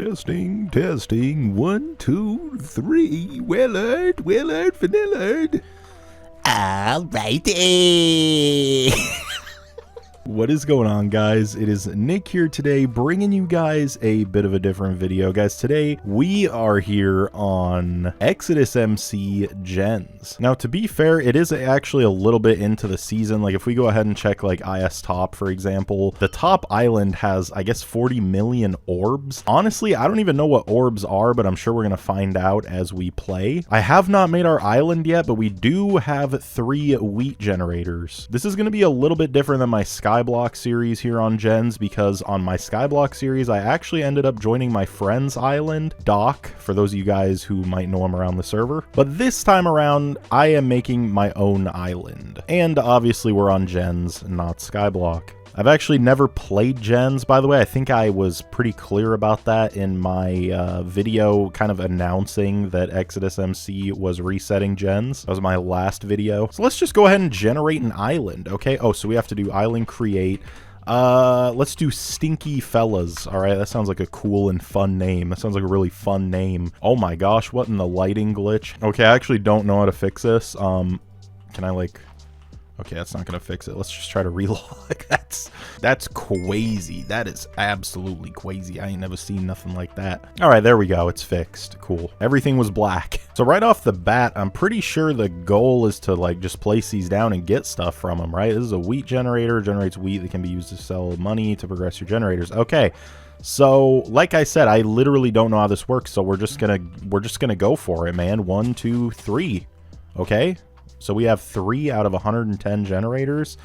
Testing, testing, 1, 2, 3. Willard, Vanillard. Alrighty. What is going on, guys? It is Nick here today, bringing you guys a bit of a different video. Guys, today we are here on ExodusMC Gens. Now, to be fair, it is actually a little bit into the season. Like, if we go ahead and check, like, IS Top, for example, the top island has, I guess, 40 million orbs. Honestly, I don't even know what orbs are, but I'm sure we're going to find out as we play. I have not made our island yet, but we do have 3 wheat generators. This is going to be a little bit different than my SkyBlock series here on Gens, because on my SkyBlock series, I actually ended up joining my friend's island, Doc, for those of you guys who might know him around the server. But this time around, I am making my own island. And obviously we're on Gens, not SkyBlock. I've actually never played Gens, by the way. I think I was pretty clear about that in my video kind of announcing that ExodusMC was resetting Gens. That was my last video. So let's just go ahead and generate an island, okay? Oh, so we have to do island create. Let's do Stinky Fellas. All right, that sounds like a cool and fun name. That sounds like a really fun name. Oh my gosh, what in the lighting glitch? Okay, I actually don't know how to fix this. Can I, like... Okay, that's not gonna fix it. Let's just try to relog. That's crazy. That is absolutely crazy. I ain't never seen nothing like that. All right, there we go. It's fixed. Cool. Everything was black. So right off the bat, I'm pretty sure the goal is to, like, just place these down and get stuff from them, right? This is a wheat generator. Generates wheat that can be used to sell money to progress your generators. Okay. So, like I said, I literally don't know how this works, so we're just gonna go for it, man. 1, 2, 3. Okay. So we have 3 out of 110 generators.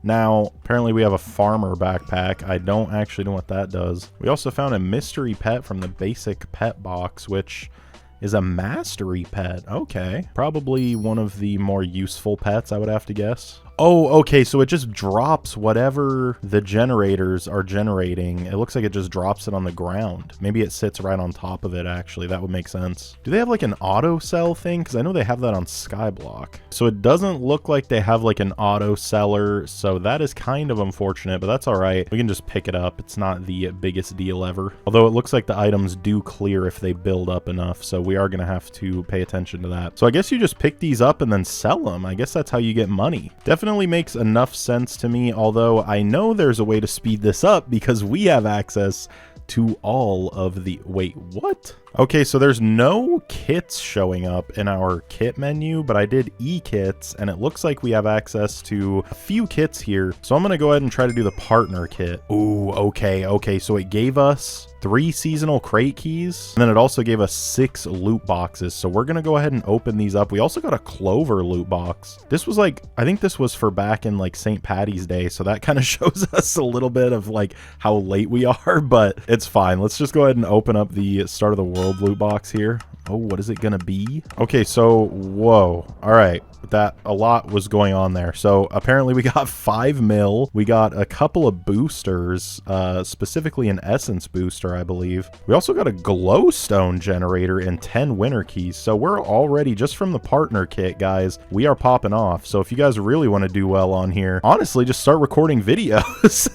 Now, apparently we have a farmer backpack. I don't actually know what that does. We also found a mystery pet from the basic pet box, which is a mastery pet. Okay. Probably one of the more useful pets, I would have to guess. Oh, okay, so it just drops whatever the generators are generating. It looks like it just drops it on the ground. Maybe it sits right on top of it, actually. That would make sense. Do they have, like, an auto sell thing? Because I know they have that on SkyBlock. So it doesn't look like they have, like, an auto seller, so that is kind of unfortunate, but that's all right. We can just pick it up. It's not the biggest deal ever. Although it looks like the items do clear if they build up enough, so we are going to have to pay attention to that. So I guess you just pick these up and then sell them. I guess that's how you get money. Definitely makes enough sense to me, although I know there's a way to speed this up because we have access to all of the... Wait, what? Okay, so there's no kits showing up in our kit menu, but I did e-kits, and it looks like we have access to a few kits here. So I'm going to go ahead and try to do the partner kit. Ooh, okay, so it gave us 3 seasonal crate keys, and then it also gave us 6 loot boxes. So we're going to go ahead and open these up. We also got a clover loot box. This was like, I think this was for back in like St. Patty's Day, so that kind of shows us a little bit of like how late we are, but it's fine. Let's just go ahead and open up the start of the world loot box here. Oh, what is it gonna be? Okay, so whoa, all right, that a lot was going on there. So apparently we got 5 mil, we got a couple of boosters, specifically an essence booster, I believe. We also got a glowstone generator and 10 winter keys. So we're already, just from the partner kit, guys, we are popping off. So if you guys really want to do well on here, honestly, just start recording videos.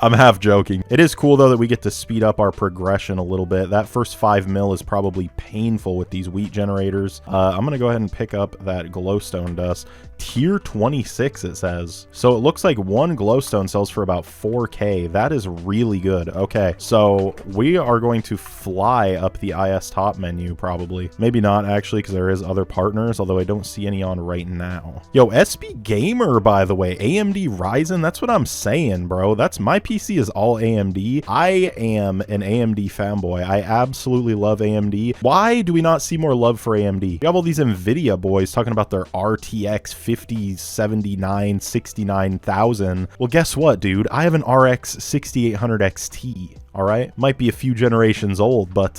I'm half joking. It is cool, though, that we get to speed up our progression a little bit. That first 5 mil is probably painful with these wheat generators. I'm going to go ahead and pick up that glowstone dust. Tier 26, it says. So it looks like 1 glowstone sells for about 4K. That is really good. Okay, so we are going to fly up the IS Top menu, probably. Maybe not, actually, because there is other partners, although I don't see any on right now. Yo, SB Gamer, by the way. AMD Ryzen, that's what I'm saying, bro. That's my PC is all AMD. I am an AMD fanboy. I absolutely love AMD. Why do we not see more love for AMD? You have all these NVIDIA boys talking about their RTX 5079 69000. Well, guess what, dude? I have an RX 6800 XT. All right, might be a few generations old, but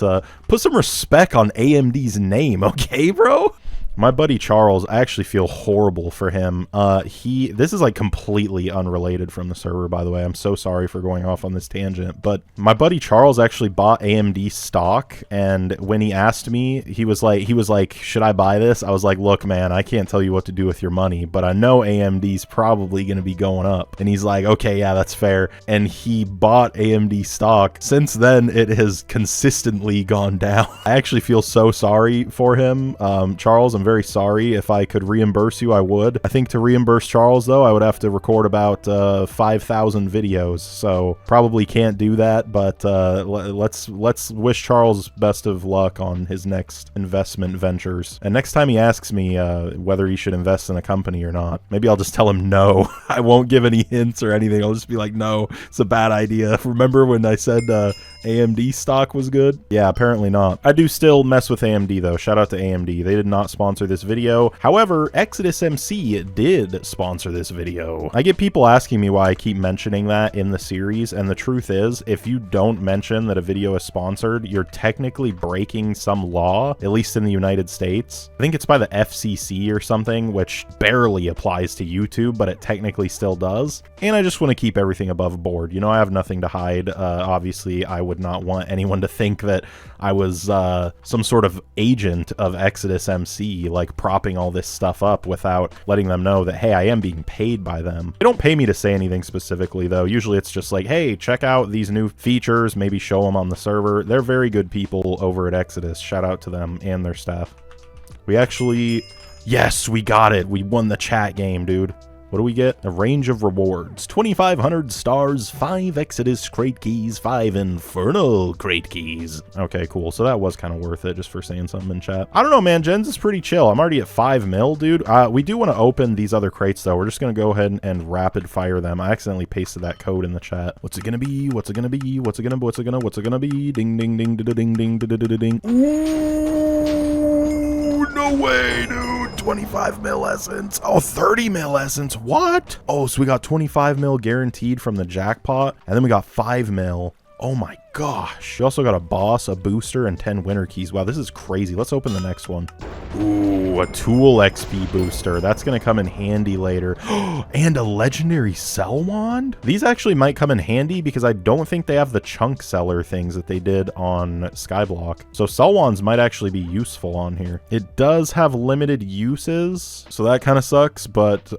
put some respect on AMD's name, okay, bro? My buddy Charles, I actually feel horrible for him. This is like completely unrelated from the server, by the way. I'm so sorry for going off on this tangent, but my buddy Charles actually bought AMD stock, and when he asked me, he was like, should I buy this? I was like, look, man, I can't tell you what to do with your money, but I know AMD's probably going to be going up. And he's like, okay, yeah, that's fair. And he bought AMD stock. Since then, it has consistently gone down. I actually feel so sorry for him. Charles, I'm very sorry. If I could reimburse you, I would. I think to reimburse Charles, though, I would have to record about 5,000 videos, so probably can't do that, but let's wish Charles best of luck on his next investment ventures. And next time he asks me whether he should invest in a company or not, maybe I'll just tell him no. I won't give any hints or anything. I'll just be like, no, it's a bad idea. Remember when I said AMD stock was good? Yeah, apparently not. I do still mess with AMD, though. Shout out to AMD. They did not sponsor this video. However, ExodusMC did sponsor this video. I get people asking me why I keep mentioning that in the series, and the truth is, if you don't mention that a video is sponsored, you're technically breaking some law, at least in the United States. I think it's by the FCC or something, which barely applies to YouTube, but it technically still does. And I just want to keep everything above board. You know, I have nothing to hide. Obviously, I would not want anyone to think that I was some sort of agent of ExodusMC, like propping all this stuff up without letting them know that, hey, I am being paid by them. They don't pay me to say anything specifically, though. Usually it's just like, hey, check out these new features, maybe show them on the server. They're very good people over at Exodus. Shout out to them and their staff. We actually... Yes, we got it. We won the chat game, dude. What do we get? A range of rewards. 2,500 stars, 5 Exodus crate keys, 5 Infernal crate keys. Okay, cool. So that was kind of worth it just for saying something in chat. I don't know, man. Gens is pretty chill. I'm already at 5 mil, dude. We do want to open these other crates, though. We're just going to go ahead and rapid fire them. I accidentally pasted that code in the chat. What's it going to be? What's it going to be? What's it going to be? Ding, ding, ding, ding, ding, ding, ding, ding. Ooh, no way, dude. 25 mil essence. Oh, 30 mil essence. What? Oh, so we got 25 mil guaranteed from the jackpot, and then we got 5 mil. Oh my gosh. We also got a boss, a booster, and 10 winner keys. Wow, this is crazy. Let's open the next one. Ooh, a tool XP booster. That's going to come in handy later. And a legendary cell wand? These actually might come in handy because I don't think they have the chunk seller things that they did on SkyBlock. So cell wands might actually be useful on here. It does have limited uses, so that kind of sucks, but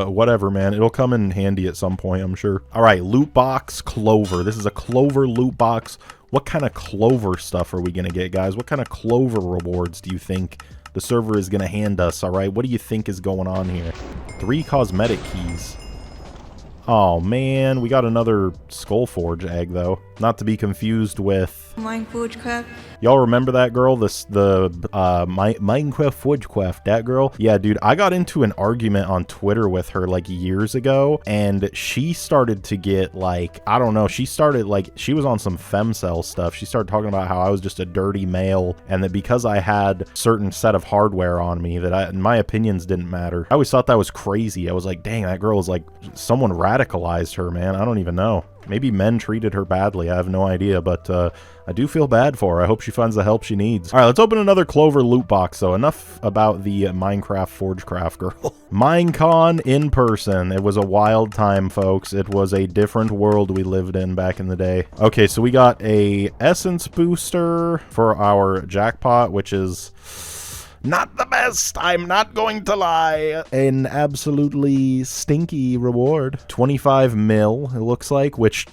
whatever, man. It'll come in handy at some point, I'm sure. All right, loot box Clover. This is a Clover loot box. What kind of Clover stuff are we going to get, guys? What kind of Clover rewards do you think the server is going to hand us, all right? What do you think is going on here? 3 cosmetic keys. Oh, man. We got another Skullforge egg, though. Not to be confused with... MineForgeCraft. Y'all remember that girl? MineForgeCraft, that girl? Yeah, dude, I got into an argument on Twitter with her, like, years ago, and she started to get, like, I don't know, she was on some femcel stuff. She started talking about how I was just a dirty male, and that because I had certain set of hardware on me, that my opinions didn't matter. I always thought that was crazy. I was like, dang, that girl is like, someone radicalized her, man. I don't even know. Maybe men treated her badly. I have no idea, but I do feel bad for her. I hope she finds the help she needs. All right, let's open another Clover loot box. So enough about the MineForgeCraft Girl. Minecon in person. It was a wild time, folks. It was a different world we lived in back in the day. Okay, so we got a essence booster for our jackpot, which is... not the best, I'm not going to lie. An absolutely stinky reward. 25 mil, it looks like, which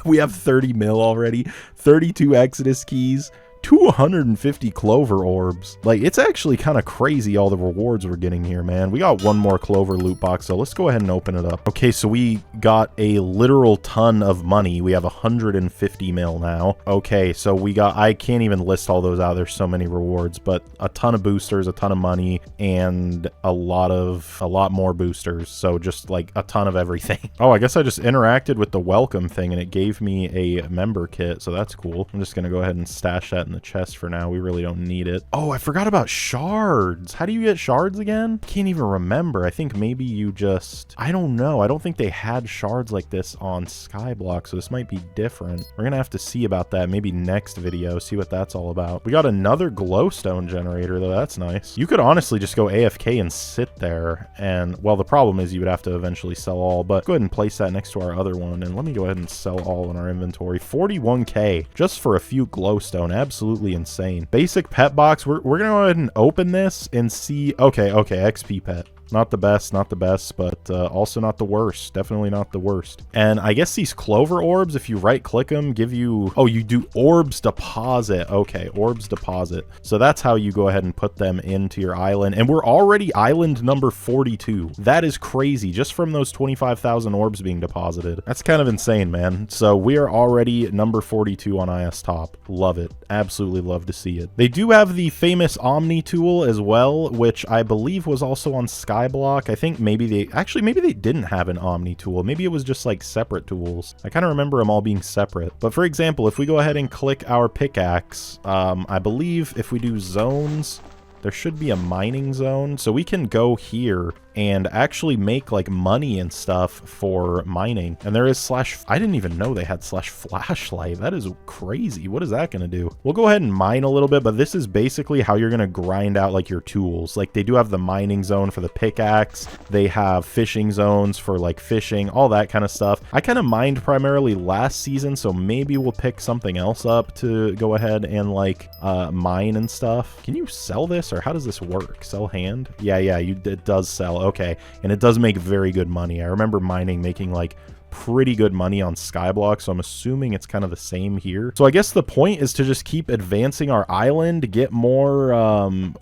we have 30 mil already. 32 Exodus keys. 250 Clover orbs. Like, it's actually kind of crazy all the rewards we're getting here, man. We got one more Clover loot box, so let's go ahead and open it up. Okay, so we got a literal ton of money. We have 150 mil now. Okay, so we got, I can't even list all those out. There's so many rewards, but a ton of boosters, a ton of money, and a lot more boosters. So just like a ton of everything. Oh, I guess I just interacted with the welcome thing and it gave me a member kit, so that's cool. I'm just gonna go ahead and stash that in the chest for now. We really don't need it. Oh, I forgot about shards. How do you get shards again? Can't even remember. I think maybe you just, I don't know. I don't think they had shards like this on SkyBlock, so this might be different. We're gonna have to see about that maybe next video, see what that's all about. We got another glowstone generator though. That's nice. You could honestly just go AFK and sit there, and well, the problem is you would have to eventually sell all, but go ahead and place that next to our other one, and let me go ahead and sell all in our inventory. 41k just for a few glowstone. Absolutely insane. Basic pet box. We're gonna go ahead and open this and see. Okay, XP pet. Not the best, but also not the worst. Definitely not the worst. And I guess these clover orbs, if you right click them, give you, oh, you do orbs deposit. Okay, orbs deposit. So that's how you go ahead and put them into your island. And we're already island number 42. That is crazy, just from those 25,000 orbs being deposited. That's kind of insane, man. So we are already number 42 on IS Top. Love it. Absolutely love to see it. They do have the famous Omni tool as well, which I believe was also on SkyBlock. I think maybe they didn't have an Omni tool. Maybe it was just like separate tools. I kind of remember them all being separate. But for example, if we go ahead and click our pickaxe, I believe if we do zones, there should be a mining zone. So we can go here and actually make like money and stuff for mining. And there is I didn't even know they had /flashlight. That is crazy. What is that going to do? We'll go ahead and mine a little bit, but this is basically how you're going to grind out like your tools. Like they do have the mining zone for the pickaxe. They have fishing zones for like fishing, all that kind of stuff. I kind of mined primarily last season, so maybe we'll pick something else up to go ahead and like mine and stuff. Can you sell this, or how does this work? Sell hand? Yeah, it does sell. Okay, and it does make very good money. I remember mining making like pretty good money on SkyBlock, so I'm assuming it's kind of the same here. So I guess the point is to just keep advancing our island, get more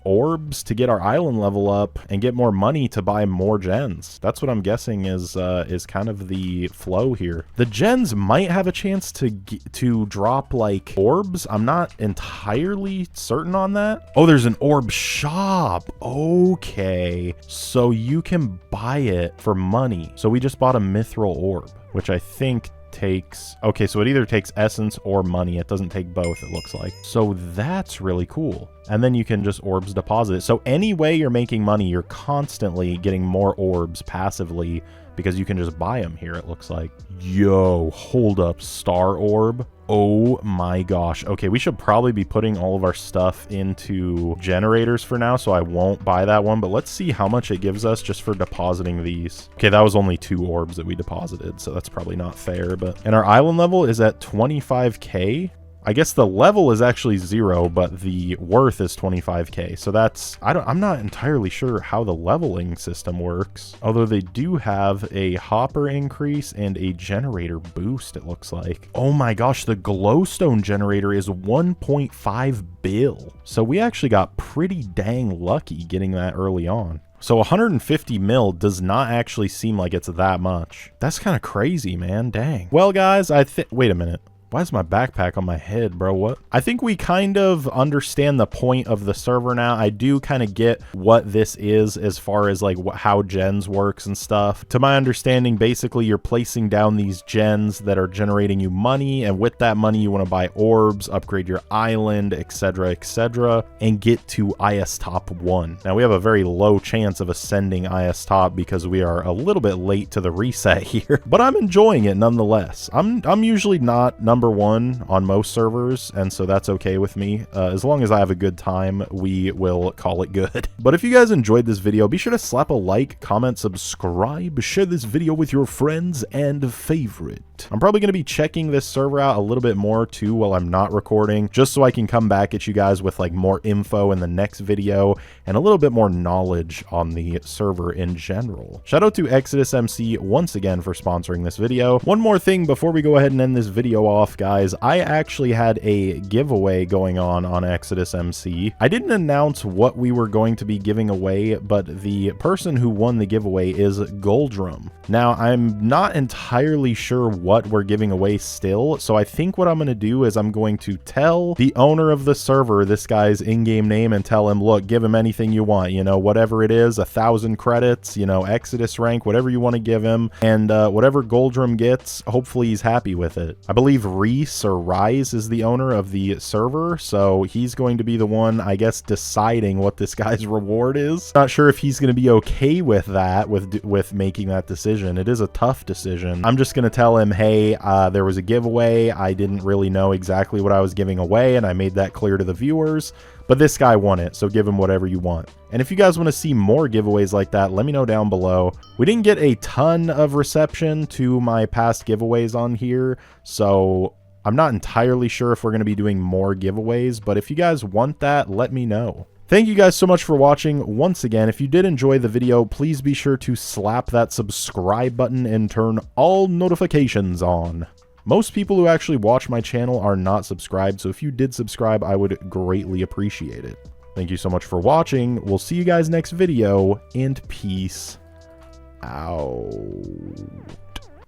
orbs to get our island level up, and get more money to buy more gens. That's what I'm guessing is kind of the flow here. The gens might have a chance to drop like orbs. I'm not entirely certain on that. Oh, there's an orb shop. Okay, so you can buy it for money. So we just bought a mithril orb, which I think takes, okay, so it either takes essence or money. It doesn't take both, it looks like. So that's really cool. And then you can just orbs deposit it. So any way you're making money, you're constantly getting more orbs passively because you can just buy them here, it looks like. Yo, hold up, star orb. Oh my gosh. Okay, we should probably be putting all of our stuff into generators for now, so I won't buy that one, but let's see how much it gives us just for depositing these. Okay, that was only 2 orbs that we deposited, so that's probably not fair, but... And our island level is at 25k. I guess the level is actually 0, but the worth is 25k. So that's, I'm not entirely sure how the leveling system works. Although they do have a hopper increase and a generator boost, it looks like. Oh my gosh, the glowstone generator is 1.5 bill. So we actually got pretty dang lucky getting that early on. So 150 mil does not actually seem like it's that much. That's kind of crazy, man. Dang. Well, guys, wait a minute. Why is my backpack on my head, bro? What? I think we kind of understand the point of the server now. I do kind of get what this is as far as like how gens works and stuff. To my understanding, basically you're placing down these gens that are generating you money, and with that money you want to buy orbs, upgrade your island, etc, and get to IS Top 1. Now we have a very low chance of ascending IS Top because we are a little bit late to the reset here, but I'm enjoying it nonetheless. I'm usually not number 1 on most servers, and so that's okay with me. As long as I have a good time, we will call it good. But if you guys enjoyed this video, be sure to slap a like, comment, subscribe, share this video with your friends, and favorite. I'm probably going to be checking this server out a little bit more too while I'm not recording, just so I can come back at you guys with like more info in the next video and a little bit more knowledge on the server in general. Shout out to ExodusMC once again for sponsoring this video. One more thing before we go ahead and end this video off, guys. I actually had a giveaway going on ExodusMC. I didn't announce what we were going to be giving away, but the person who won the giveaway is Goldrum. Now, I'm not entirely sure what we're giving away still, so I think what I'm going to do is I'm going to tell the owner of the server this guy's in-game name and tell him, look, give him anything you want, you know, whatever it is, 1,000 credits, you know, Exodus rank, whatever you want to give him, and whatever Goldrum gets, hopefully he's happy with it. I believe Reese or Rise is the owner of the server, so he's going to be the one, I guess, deciding what this guy's reward is. Not sure if he's going to be okay with that, with making that decision. It is a tough decision. I'm just going to tell him, hey, there was a giveaway. I didn't really know exactly what I was giving away, and I made that clear to the viewers. But this guy won it, so give him whatever you want. And if you guys want to see more giveaways like that, let me know down below. We didn't get a ton of reception to my past giveaways on here, so I'm not entirely sure if we're going to be doing more giveaways, but if you guys want that, let me know. Thank you guys so much for watching. Once again, if you did enjoy the video, please be sure to slap that subscribe button and turn all notifications on. Most people who actually watch my channel are not subscribed, so if you did subscribe, I would greatly appreciate it. Thank you so much for watching. We'll see you guys next video, and peace out.